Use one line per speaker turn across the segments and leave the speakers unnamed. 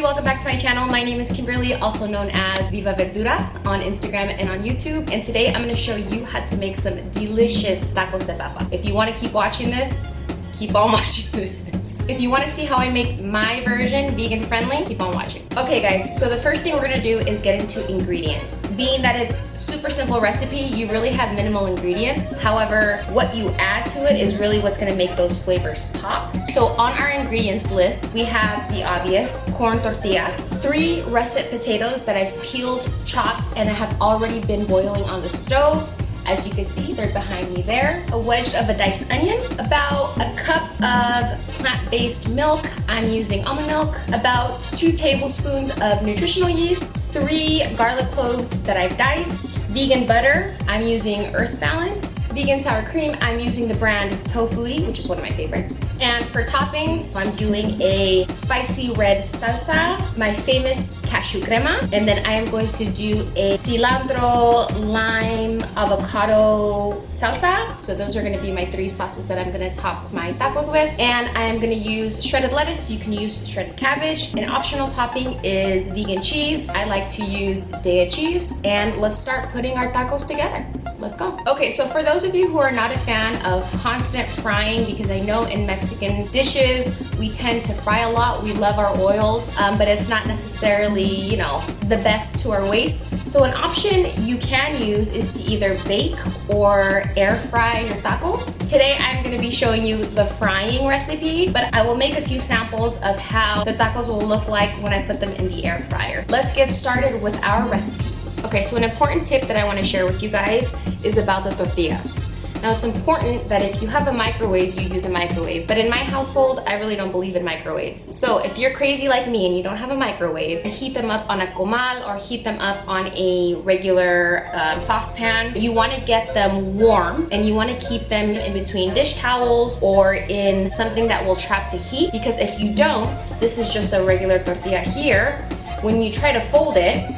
welcome back to my channel. My name is Kimberly, also known as VivaVerduras on Instagram and on YouTube. And today I'm gonna show you how to make some delicious tacos de papa. If you wanna keep watching this, keep on watching this. If you wanna see how I make my version vegan friendly, keep on watching. Okay guys, so the first thing we're gonna do is get into ingredients. Being that it's super simple recipe, you really have minimal ingredients. However, what you add to it is really what's gonna make those flavors pop. So on our ingredients list, we have the obvious corn tortillas, 3 russet potatoes that I've peeled, chopped, and I have already been boiling on the stove. As you can see, they're behind me there. A wedge of a diced onion, about a cup of plant-based milk. I'm using almond milk, about 2 tablespoons of nutritional yeast, 3 garlic cloves that I've diced, vegan butter, I'm using Earth Balance, vegan sour cream, I'm using the brand Tofu, which is one of my favorites. And for toppings, I'm doing a spicy red salsa, my famous cashew crema, and then I am going to do a cilantro, lime, avocado salsa. So those are gonna be my 3 sauces that I'm gonna top my tacos with. And I am gonna use shredded lettuce. You can use shredded cabbage. An optional topping is vegan cheese. I like to use Daiya cheese. And let's start putting our tacos together. Let's go. Okay, so for those of you who are not a fan of constant frying, because I know in Mexican dishes, we tend to fry a lot. We love our oils, but it's not necessarily, you know, the best to our wastes. So an option you can use is to either bake or air fry your tacos. Today, I'm gonna be showing you the frying recipe, but I will make a few samples of how the tacos will look like when I put them in the air fryer. Let's get started with our recipe. Okay, so an important tip that I wanna share with you guys is about the tortillas. Now it's important that if you have a microwave, you use a microwave. But in my household, I really don't believe in microwaves. So if you're crazy like me and you don't have a microwave, heat them up on a comal or heat them up on a regular saucepan. You wanna get them warm and you wanna keep them in between dish towels or in something that will trap the heat. Because if you don't, this is just a regular tortilla here. When you try to fold it,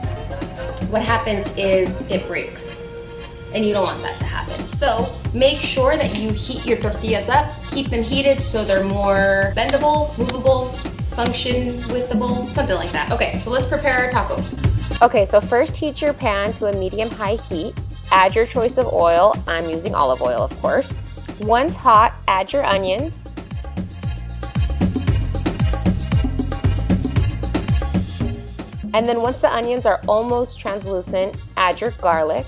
what happens is it breaks. And you don't want that to happen. So make sure that you heat your tortillas up, keep them heated so they're more bendable, movable, function-withable, something like that. Okay, so let's prepare our tacos.
Okay, so first heat your pan to a medium-high heat. Add your choice of oil. I'm using olive oil, of course. Once hot, add your onions. And then once the onions are almost translucent, add your garlic.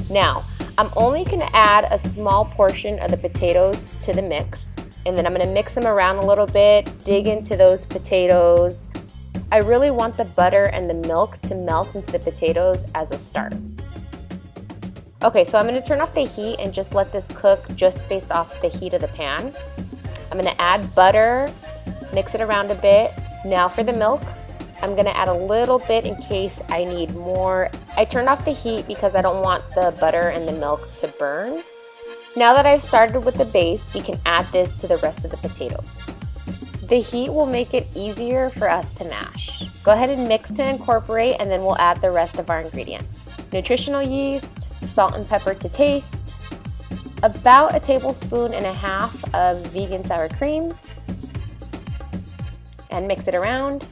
Now, I'm only gonna add a small portion of the potatoes to the mix, and then I'm gonna mix them around a little bit, dig into those potatoes. I really want the butter and the milk to melt into the potatoes as a start. Okay, so I'm gonna turn off the heat and just let this cook just based off the heat of the pan. I'm gonna add butter, mix it around a bit. Now for the milk, I'm gonna add a little bit in case I need more. I turned off the heat because I don't want the butter and the milk to burn. Now that I've started with the base, we can add this to the rest of the potatoes. The heat will make it easier for us to mash. Go ahead and mix to incorporate, and then we'll add the rest of our ingredients. Nutritional yeast, salt and pepper to taste, about 1.5 tablespoons of vegan sour cream, and mix it around.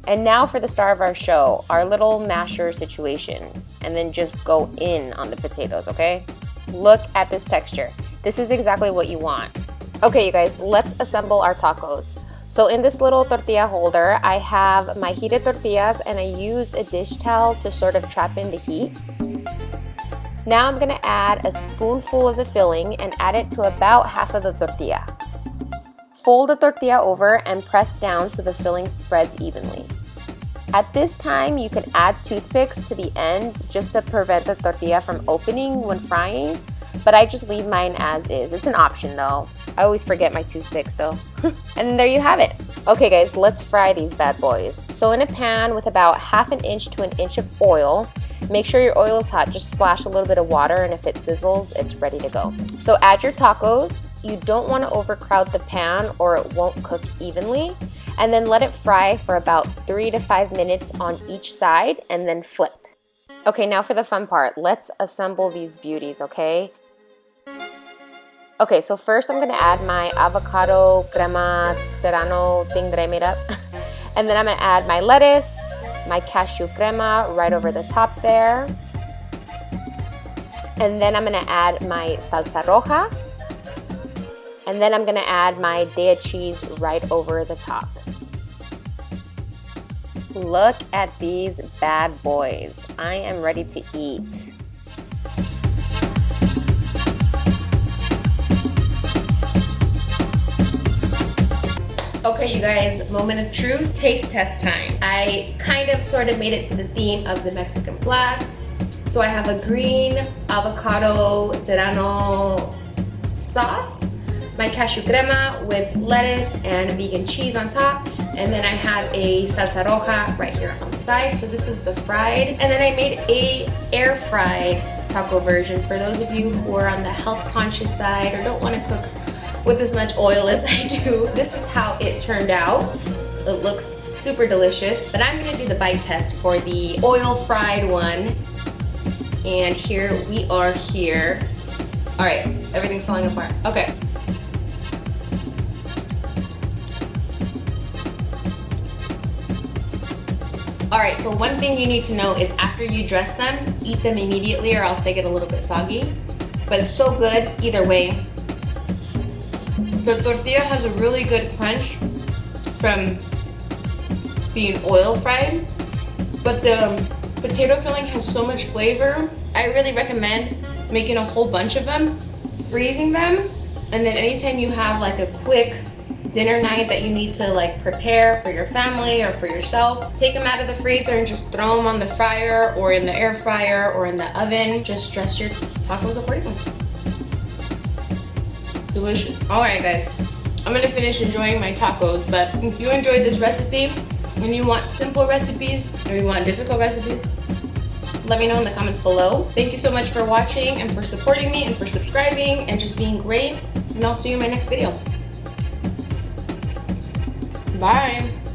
And now for the star of our show, our little masher situation, and then just go in on the potatoes, okay? Look at this texture. This is exactly what you want. Okay, you guys, let's assemble our tacos. So in this little tortilla holder, I have my heated tortillas, and I used a dish towel to sort of trap in the heat. Now I'm gonna add a spoonful of the filling and add it to about half of the tortilla. Fold the tortilla over and press down so the filling spreads evenly. At this time, you can add toothpicks to the end just to prevent the tortilla from opening when frying, but I just leave mine as is. It's an option though. I always forget my toothpicks though. And then there you have it. Okay guys, let's fry these bad boys. So in a pan with about 1/2 inch to 1 inch of oil, make sure your oil is hot. Just splash a little bit of water, and if it sizzles, it's ready to go. So add your tacos. You don't want to overcrowd the pan or it won't cook evenly. And then let it fry for about 3 to 5 minutes on each side, and then flip. Okay, now for the fun part. Let's assemble these beauties, okay? Okay, so first I'm gonna add my avocado crema serrano thing that I made up. And then I'm gonna add my lettuce, my cashew crema right over the top there. And then I'm gonna add my salsa roja. And then I'm gonna add my Daya cheese right over the top. Look at these bad boys. I am ready to eat.
Okay, you guys, moment of truth, taste test time. I kind of sort of made it to the theme of the Mexican flag. So I have a green avocado serrano sauce, my cashew crema with lettuce and vegan cheese on top, and then I have a salsa roja right here on the side. So this is the fried, and then I made a air fried taco version for those of you who are on the health conscious side or don't want to cook with as much oil as I do. This is how it turned out. It looks super delicious, but I'm gonna do the bite test for the oil fried one. And here we are here. All right, everything's falling apart. Okay. All right, so one thing you need to know is after you dress them, eat them immediately or else they get a little bit soggy. But it's so good either way. The tortilla has a really good crunch from being oil fried, but the potato filling has so much flavor. I really recommend making a whole bunch of them, freezing them, and then anytime you have like a quick dinner night that you need to like prepare for your family or for yourself, take them out of the freezer and just throw them on the fryer or in the air fryer or in the oven. Just dress your tacos accordingly. Delicious. All right, guys, I'm gonna finish enjoying my tacos, but if you enjoyed this recipe and you want simple recipes or you want difficult recipes, let me know in the comments below. Thank you so much for watching and for supporting me and for subscribing and just being great. And I'll see you in my next video. Bye.